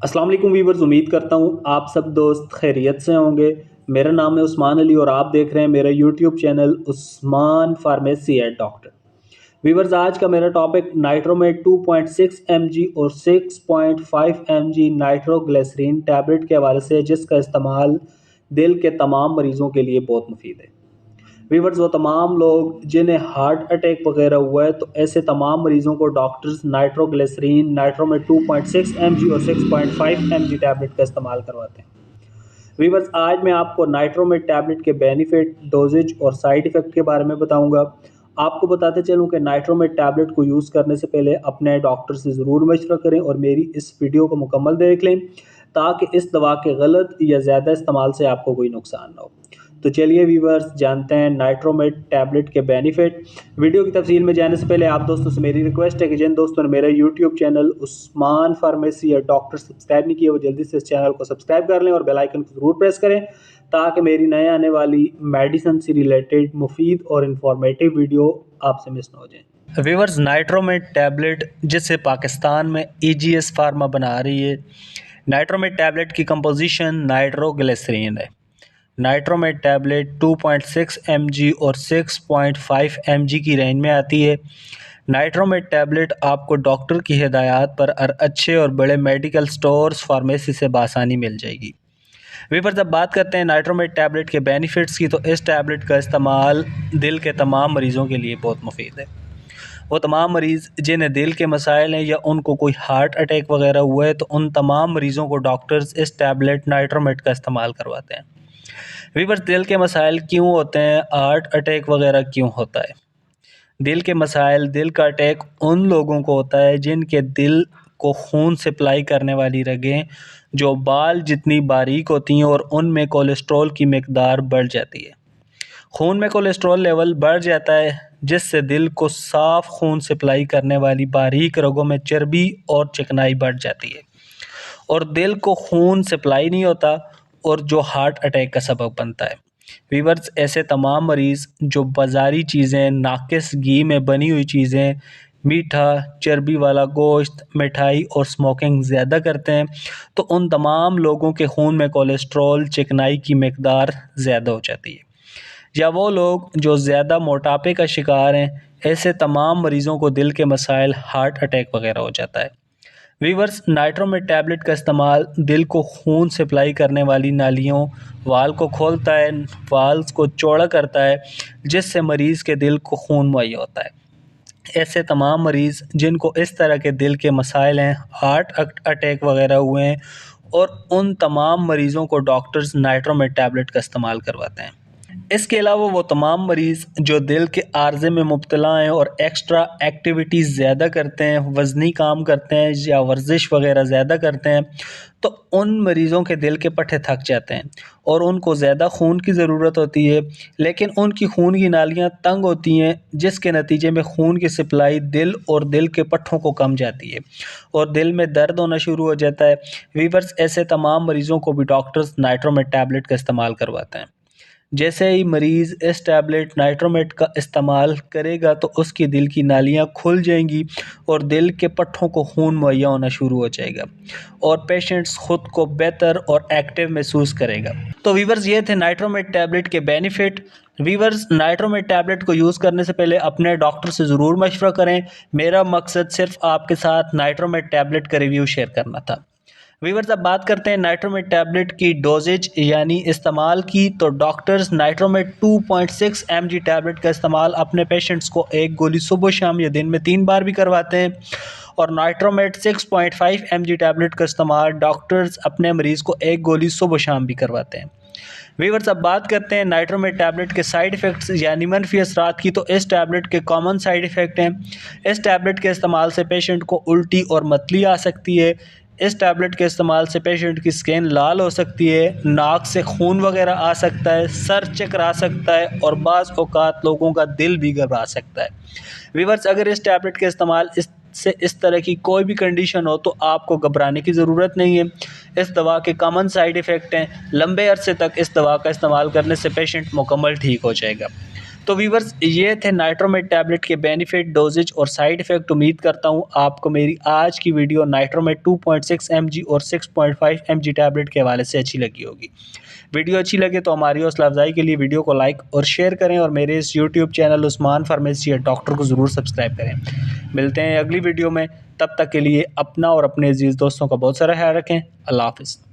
अस्सलाम वालेकुम वीवर्स, उम्मीद करता हूँ आप सब दोस्त खैरियत से होंगे। मेरा नाम है उस्मान अली और आप देख रहे हैं मेरा YouTube channel Usman pharmacy and doctor. Viewers, आज का मेरा टॉपिक नाइट्रोमेट 2.6 mg और 6.5 mg नाइट्रोग्लिसरीन टैबलेट के हवाले से है, जिसका इस्तेमाल दिल के तमाम मरीज़ों के लिए बहुत मुफीद है। वीवर्स, वो तमाम लोग जिन्हें हार्ट अटैक वगैरह हुआ है, तो ऐसे तमाम मरीज़ों को डॉक्टर्स नाइट्रोग्लिसरीन, नाइट्रोमेट 2.6 mg और 6.5 mg टैबलेट का इस्तेमाल करवाते हैं। वीवर्स, आज मैं आपको नाइट्रोमेट टैबलेट के बेनिफिट, डोजेज और साइड इफ़ेक्ट के बारे में बताऊंगा। आपको बताते चलूं कि नाइट्रोमेट टैबलेट को यूज़ करने से पहले अपने डॉक्टर से ज़रूर मशवरा करें और मेरी इस वीडियो को मुकम्मल देख लें, ताकि इस दवा के गलत या ज़्यादा इस्तेमाल से आपको कोई नुकसान ना हो। तो चलिए वीवर्स, जानते हैं नाइट्रोमेट टैबलेट के बेनिफिट। वीडियो की तफसील में जाने से पहले आप दोस्तों से मेरी रिक्वेस्ट है कि जिन दोस्तों ने मेरा यूट्यूब चैनल उस्मान फार्मेसी या डॉक्टर सब्सक्राइब नहीं किया, वो जल्दी से इस चैनल को सब्सक्राइब कर लें और बेल आइकन को ज़रूर प्रेस करें, ताकि मेरी नए आने वाली मेडिसिन से रिलेटेड मुफीद और इंफॉर्मेटिव वीडियो आपसे मिस ना हो जाए। वीवर्स, नाइट्रोमेट टैबलेट जिसे पाकिस्तान में EGS फार्मा बना रही है, नाइट्रोमेट टैबलेट की कंपोजिशन नाइट्रोग्लिसरीन है। नाइट्रोमेट टैबलेट 2.6 mg और 6.5 mg की रेंज में आती है। नाइट्रोमेट टैबलेट आपको डॉक्टर की हिदायत पर अच्छे और बड़े मेडिकल स्टोर्स फार्मेसी से बासानी मिल जाएगी। वीवर, जब बात करते हैं नाइट्रोमेट टैबलेट के बेनिफिट्स की, तो इस टैबलेट का इस्तेमाल दिल के तमाम मरीज़ों के लिए बहुत मुफीद है। वो तमाम मरीज़ जिन्हें दिल के मसाइल हैं या उनको कोई हार्ट अटैक वगैरह हुआ है, तो उन तमाम मरीज़ों को डॉक्टर्स इस टैबलेट नाइट्रोमेट का इस्तेमाल करवाते हैं। वीवर, दिल के मसाइल क्यों होते हैं, हार्ट अटैक वगैरह क्यों होता है? दिल के मसाइल, दिल का अटैक उन लोगों को होता है जिनके दिल को खून सप्लाई करने वाली रगें जो बाल जितनी बारीक होती हैं और उनमें कोलेस्ट्रॉल की मकदार बढ़ जाती है। खून में कोलेस्ट्रॉल लेवल बढ़ जाता है, जिससे दिल को साफ खून सप्लाई करने वाली बारीक रगों में चर्बी और चिकनाई बढ़ जाती है और दिल को खून सप्लाई नहीं होता, और जो हार्ट अटैक का सबब बनता है। वीवर्स, ऐसे तमाम मरीज़ जो बाज़ारी चीज़ें, नाकिस घी में बनी हुई चीज़ें, मीठा, चर्बी वाला गोश्त, मिठाई और स्मोकिंग ज़्यादा करते हैं, तो उन तमाम लोगों के खून में कोलेस्ट्रॉल, चिकनाई की मकदार ज़्यादा हो जाती है। या वो लोग जो ज़्यादा मोटापे का शिकार हैं, ऐसे तमाम मरीज़ों को दिल के मसाइल, हार्ट अटैक वगैरह हो जाता है। वीवर्स, नाइट्रोमेट टैबलेट का इस्तेमाल दिल को खून सप्लाई करने वाली नालियों, वाल को खोलता है, वाल्स को चौड़ा करता है, जिससे मरीज़ के दिल को खून मुहैया होता है। ऐसे तमाम मरीज़ जिनको इस तरह के दिल के मसाइल हैं, हार्ट अटैक वगैरह हुए हैं, और उन तमाम मरीज़ों को डॉक्टर्स नाइट्रोमेट टैबलेट का इस्तेमाल करवाते हैं। इसके अलावा वो तमाम मरीज़ जो दिल के आर्ज़े में मुब्तला हैं और एक्स्ट्रा एक्टिविटीज़ ज़्यादा करते हैं, वज़नी काम करते हैं या वर्जिश वगैरह ज़्यादा करते हैं, तो उन मरीज़ों के दिल के पट्टे थक जाते हैं और उनको ज़्यादा खून की ज़रूरत होती है, लेकिन उनकी खून की नालियाँ तंग होती हैं, जिसके नतीजे में खून की सप्लाई दिल और दिल के पट्टों को कम जाती है और दिल में दर्द होना शुरू हो जाता है। वीवर्स, ऐसे तमाम मरीज़ों को भी डॉक्टर्स नाइट्रोमेट टैबलेट का इस्तेमाल करवाते हैं। जैसे ही मरीज़ इस टैबलेट नाइट्रोमेट का इस्तेमाल करेगा, तो उसकी दिल की नालियाँ खुल जाएंगी और दिल के पट्टों को खून मुहैया होना शुरू हो जाएगा और पेशेंट्स ख़ुद को बेहतर और एक्टिव महसूस करेगा। तो वीवर्स, ये थे नाइट्रोमेट टैबलेट के बेनिफिट। वीवर्स, नाइट्रोमेट टैबलेट को यूज़ करने से पहले अपने डॉक्टर से ज़रूर मशवरा करें। मेरा मकसद सिर्फ आपके साथ नाइट्रोमेट टैबलेट का रिव्यू शेयर करना था। वीवर्स, अब बात करते हैं नाइट्रोमेट टैबलेट की डोजेज यानी इस्तेमाल की, तो डॉक्टर्स नाइट्रोमेट 2.6 mg टैबलेट का इस्तेमाल अपने पेशेंट्स को एक गोली सुबह शाम या दिन में 3 बार भी करवाते हैं, और नाइट्रोमेट 6.5 mg टैबलेट का इस्तेमाल डॉक्टर्स अपने मरीज़ को एक गोली सुबह शाम भी करवाते हैं। वीवर्स, अब बात करते हैं नाइट्रोमेट टैबलेट के साइड इफ़ेक्ट्स यानी मनफी असरात की, तो इस टैबलेट के कॉमन साइड इफ़ेक्ट हैं। इस टैबलेट के इस्तेमाल से पेशेंट को उल्टी और मतली आ सकती है। इस टैबलेट के इस्तेमाल से पेशेंट की स्किन लाल हो सकती है, नाक से खून वगैरह आ सकता है, सर चकरा सकता है और बाज़ औक़ात लोगों का दिल भी घबरा सकता है। वीवर्स, अगर इस टैबलेट के इस्तेमाल से इस तरह की कोई भी कंडीशन हो, तो आपको घबराने की ज़रूरत नहीं है। इस दवा के कॉमन साइड इफ़ेक्ट हैं। लंबे अरसे तक इस दवा का इस्तेमाल करने से पेशेंट मुकम्मल ठीक हो जाएगा। तो वीवर्स ये थे नाइट्रोमेट टैबलेट के बेनिफिट, डोजेज और साइड इफ़ेक्ट। उम्मीद करता हूँ आपको मेरी आज की वीडियो नाइट्रोमेट 2.6 mg और 6.5 mg टैबलेट के हवाले से अच्छी लगी होगी। वीडियो अच्छी लगे तो हमारी हौसला अफजाई के लिए वीडियो को लाइक और शेयर करें और मेरे इस YouTube channel Usman pharmacy and doctor को ज़रूर सब्सक्राइब करें। मिलते हैं अगली वीडियो में, तब तक के लिए अपना और अपने अजीज़ दोस्तों का बहुत सारा ख्याल रखें। अल्लाह हाफ़िज़।